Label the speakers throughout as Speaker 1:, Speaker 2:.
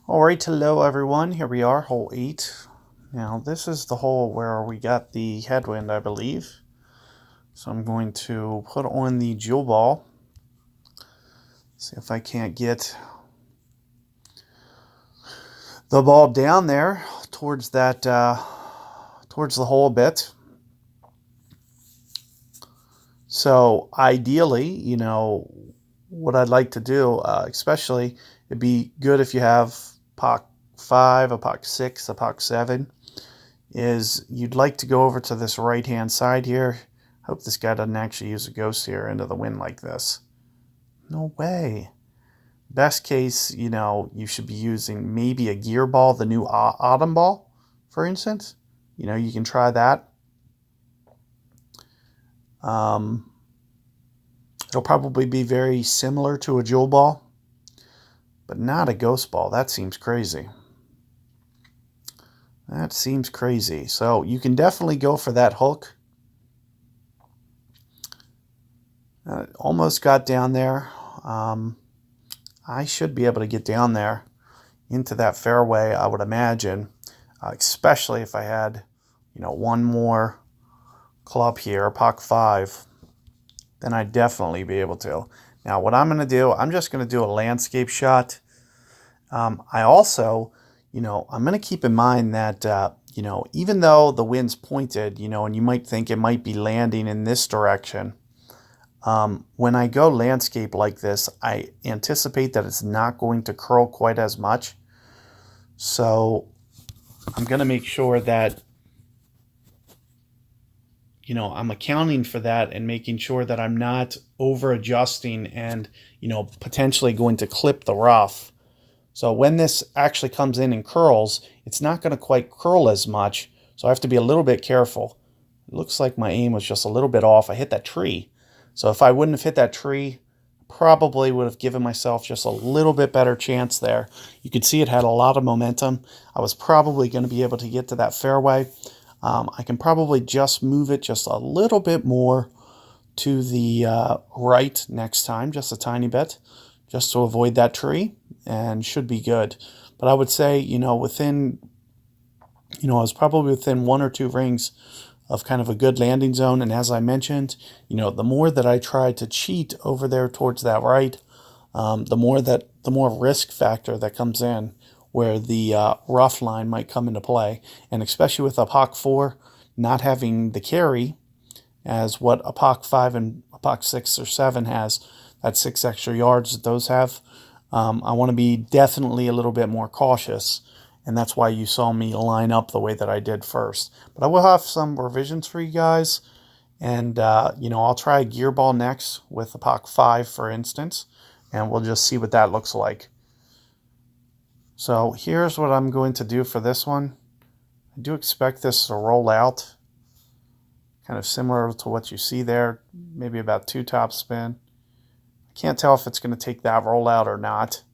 Speaker 1: All right, hello everyone. Here we are, hole 8. Now, this is the hole where we got the headwind, I believe. So I'm going to put on the jewel ball. See if I can't get the ball down there towards that, towards the hole a bit. So ideally, what I'd like to do, especially, it'd be good if you have Pak 5, a Pak 6, a Pak 7, is you'd like to go over to this right-hand side here. Hope this guy doesn't actually use a ghost here into the wind like this. No way. Best case, you should be using maybe a gear ball, the new autumn ball, for instance. You can try that. It'll probably be very similar to a jewel ball, but not a ghost ball. That seems crazy. That seems crazy. So you can definitely go for that hook. Almost got down there. I should be able to get down there into that fairway, I would imagine, especially if I had, one more club here, Pak 5, then I'd definitely be able to. Now, what I'm going to do, I'm just going to do a landscape shot. I also, I'm going to keep in mind that, even though the wind's pointed, and you might think it might be landing in this direction, when I go landscape like this, I anticipate that it's not going to curl quite as much. So I'm going to make sure that, I'm accounting for that and making sure that I'm not over adjusting and, potentially going to clip the rough. So when this actually comes in and curls, it's not going to quite curl as much. So I have to be a little bit careful. It looks like my aim was just a little bit off. I hit that tree. So if I wouldn't have hit that tree, probably would have given myself just a little bit better chance there. You could see it had a lot of momentum. I was probably going to be able to get to that fairway. I can probably just move it just a little bit more to the right next time, just a tiny bit, just to avoid that tree, and should be good. But I would say, within, I was probably within 1 or 2 rings of kind of a good landing zone. And as I mentioned, the more that I try to cheat over there towards that right, the more risk factor that comes in where the rough line might come into play. And especially with a Pak 4 not having the carry as what a Pak 5 and a Pak 6 or 7 has, that 6 extra yards that those have, I want to be definitely a little bit more cautious. And that's why you saw me line up the way that I did first. But I will have some revisions for you guys. And, I'll try a gear ball next with the Pak 5, for instance. And we'll just see what that looks like. So here's what I'm going to do for this one. I do expect this to roll out. Kind of similar to what you see there. Maybe about 2 top spin. I can't tell if it's going to take that rollout or not.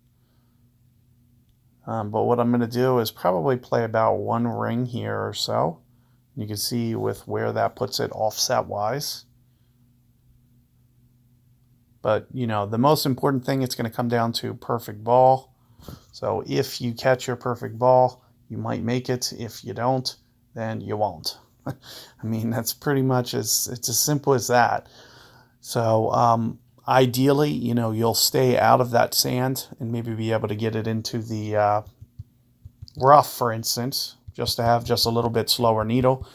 Speaker 1: But what I'm going to do is probably play about 1 ring here or so. You can see with where that puts it offset wise. But, the most important thing, it's going to come down to perfect ball. So if you catch your perfect ball, you might make it. If you don't, then you won't. I mean, that's pretty much it's as simple as that. So ideally, you'll stay out of that sand and maybe be able to get it into the rough, for instance, just to have just a little bit slower needle.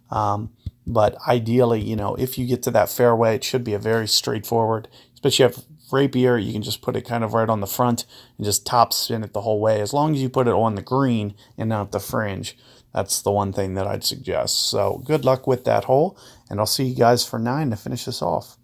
Speaker 1: But ideally, if you get to that fairway, it should be a very straightforward, especially if you have rapier, you can just put it kind of right on the front and just top spin it the whole way. As long as you put it on the green and not the fringe, that's the one thing that I'd suggest. So good luck with that hole, and I'll see you guys for 9 to finish this off.